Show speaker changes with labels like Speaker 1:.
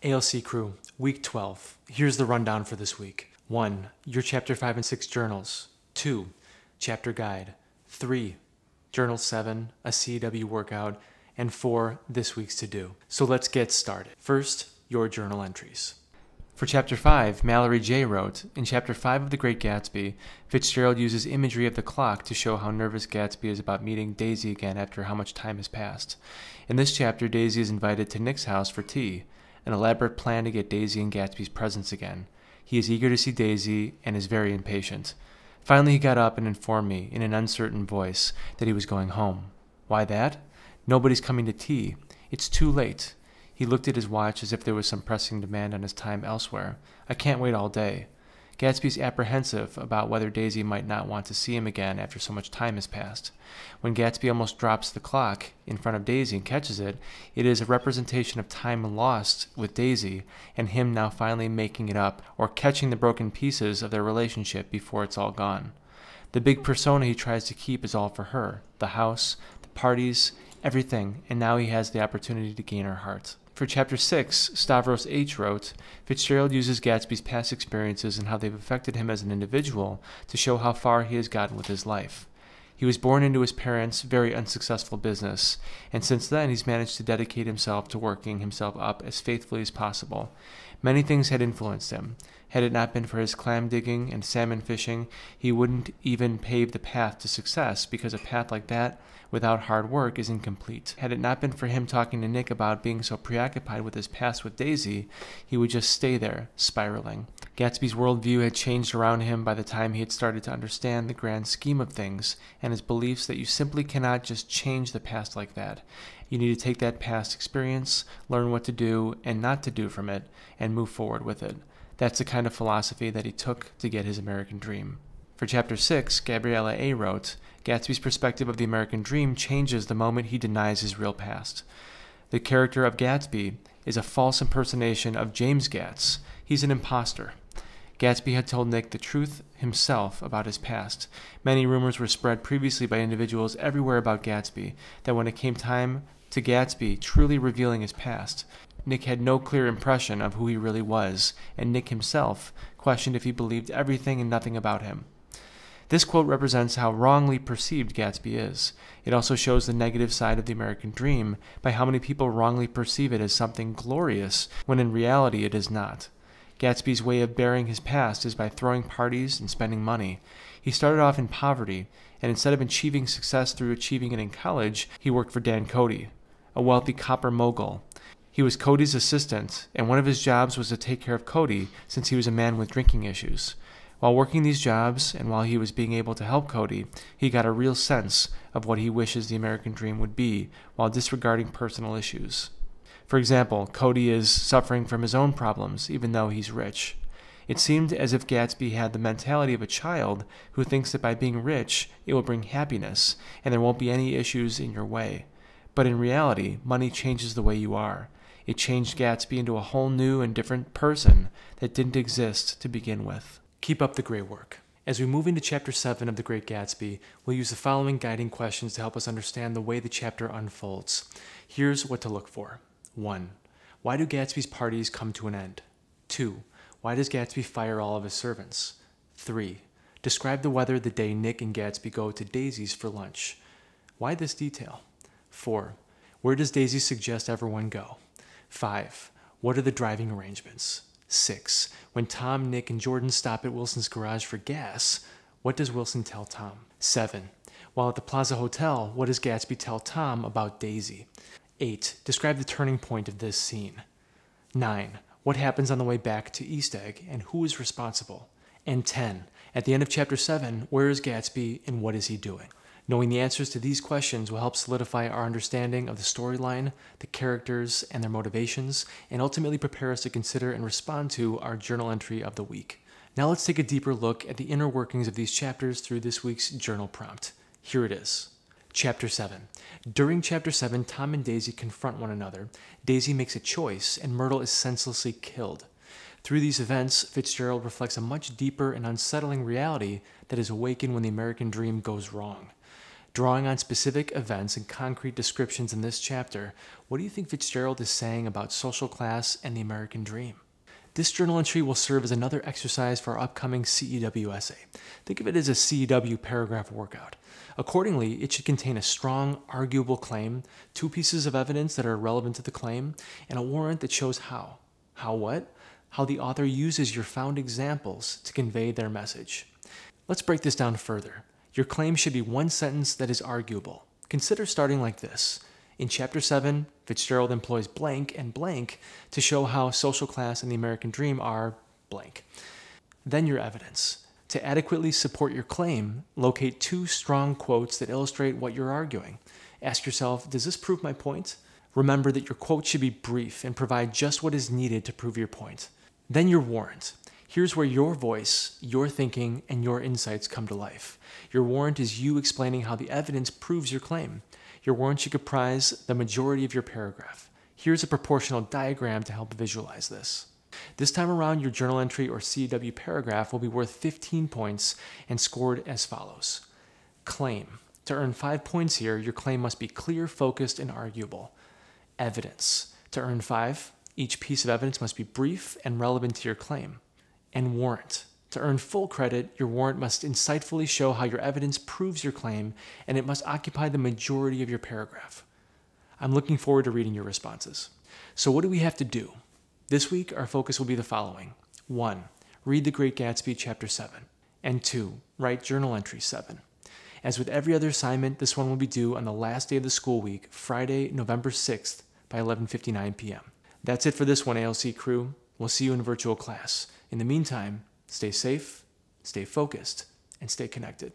Speaker 1: ALC crew, week 12. Here's the rundown for this week. 1. Your chapter 5 and 6 journals. 2. Chapter guide. 3. Journal 7, a CW workout. And 4. This week's to-do. So let's get started. First, your journal entries. For Chapter 5, Mallory J. wrote, in Chapter 5 of The Great Gatsby, Fitzgerald uses imagery of the clock to show how nervous Gatsby is about meeting Daisy again after how much time has passed. In this chapter, Daisy is invited to Nick's house for tea, an elaborate plan to get Daisy and Gatsby's presence again. He is eager to see Daisy and is very impatient. Finally, he got up and informed me, in an uncertain voice, that he was going home. Why that? Nobody's coming to tea. It's too late. He looked at his watch as if there was some pressing demand on his time elsewhere. I can't wait all day. Gatsby's apprehensive about whether Daisy might not want to see him again after so much time has passed. When Gatsby almost drops the clock in front of Daisy and catches it, it is a representation of time lost with Daisy and him now finally making it up or catching the broken pieces of their relationship before it's all gone. The big persona he tries to keep is all for her, the house, the parties, everything, and now he has the opportunity to gain her heart. For Chapter 6, Stavros H. wrote, Fitzgerald uses Gatsby's past experiences and how they've affected him as an individual to show how far he has gotten with his life. He was born into his parents' very unsuccessful business, and since then he's managed to dedicate himself to working himself up as faithfully as possible. Many things had influenced him. Had it not been for his clam digging and salmon fishing, he wouldn't even pave the path to success, because a path like that without hard work is incomplete. Had it not been for him talking to Nick about being so preoccupied with his past with Daisy, he would just stay there, spiraling. Gatsby's worldview had changed around him by the time he had started to understand the grand scheme of things, and his beliefs that you simply cannot just change the past like that. You need to take that past experience, learn what to do and not to do from it, and move forward with it. That's the kind of philosophy that he took to get his American dream. For Chapter 6, Gabriella A. wrote, Gatsby's perspective of the American dream changes the moment he denies his real past. The character of Gatsby is a false impersonation of James Gatz. He's an imposter. Gatsby had told Nick the truth himself about his past. Many rumors were spread previously by individuals everywhere about Gatsby, that when it came time to Gatsby truly revealing his past, Nick had no clear impression of who he really was, and Nick himself questioned if he believed everything and nothing about him. This quote represents how wrongly perceived Gatsby is. It also shows the negative side of the American dream by how many people wrongly perceive it as something glorious, when in reality it is not. Gatsby's way of bearing his past is by throwing parties and spending money. He started off in poverty, and instead of achieving success through achieving it in college, he worked for Dan Cody, a wealthy copper mogul. He was Cody's assistant, and one of his jobs was to take care of Cody since he was a man with drinking issues. While working these jobs, and while he was being able to help Cody, he got a real sense of what he wishes the American dream would be, while disregarding personal issues. For example, Cody is suffering from his own problems, even though he's rich. It seemed as if Gatsby had the mentality of a child who thinks that by being rich, it will bring happiness, and there won't be any issues in your way. But in reality, money changes the way you are. It changed Gatsby into a whole new and different person that didn't exist to begin with. Keep up the great work. As we move into Chapter 7 of The Great Gatsby, we'll use the following guiding questions to help us understand the way the chapter unfolds. Here's what to look for. 1. Why do Gatsby's parties come to an end? 2. Why does Gatsby fire all of his servants? 3. Describe the weather the day Nick and Gatsby go to Daisy's for lunch. Why this detail? 4. Where does Daisy suggest everyone go? 5. What are the driving arrangements? 6. When Tom, Nick, and Jordan stop at Wilson's garage for gas, what does Wilson tell Tom? 7. While at the Plaza Hotel, what does Gatsby tell Tom about Daisy? 8. Describe the turning point of this scene. 9. What happens on the way back to East Egg, and who is responsible? And 10. At the end of Chapter 7, where is Gatsby, and what is he doing? Knowing the answers to these questions will help solidify our understanding of the storyline, the characters, and their motivations, and ultimately prepare us to consider and respond to our journal entry of the week. Now let's take a deeper look at the inner workings of these chapters through this week's journal prompt. Here it is. Chapter 7. During Chapter 7, Tom and Daisy confront one another. Daisy makes a choice, and Myrtle is senselessly killed. Through these events, Fitzgerald reflects a much deeper and unsettling reality that is awakened when the American dream goes wrong. Drawing on specific events and concrete descriptions in this chapter, what do you think Fitzgerald is saying about social class and the American dream? This journal entry will serve as another exercise for our upcoming CEW essay. Think of it as a CEW paragraph workout. Accordingly, it should contain a strong, arguable claim, 2 pieces of evidence that are relevant to the claim, and a warrant that shows how. How what? How the author uses your found examples to convey their message. Let's break this down further. Your claim should be one sentence that is arguable. Consider starting like this. In Chapter 7, Fitzgerald employs blank and blank to show how social class and the American dream are blank. Then your evidence. To adequately support your claim, locate 2 strong quotes that illustrate what you're arguing. Ask yourself, does this prove my point? Remember that your quote should be brief and provide just what is needed to prove your point. Then your warrant. Here's where your voice, your thinking, and your insights come to life. Your warrant is you explaining how the evidence proves your claim. Your warrant should comprise the majority of your paragraph. Here's a proportional diagram to help visualize this. This time around, your journal entry or CEW paragraph will be worth 15 points and scored as follows. Claim. To earn 5 points here, your claim must be clear, focused, and arguable. Evidence. To earn 5, each piece of evidence must be brief and relevant to your claim. And warrant. To earn full credit, your warrant must insightfully show how your evidence proves your claim, and it must occupy the majority of your paragraph. I'm looking forward to reading your responses. So what do we have to do? This week, our focus will be the following. 1. Read The Great Gatsby, Chapter 7. And 2. Write Journal Entry 7. As with every other assignment, this one will be due on the last day of the school week, Friday, November 6th, by 11:59 p.m. That's it for this one, ALC crew. We'll see you in virtual class. In the meantime, stay safe, stay focused, and stay connected.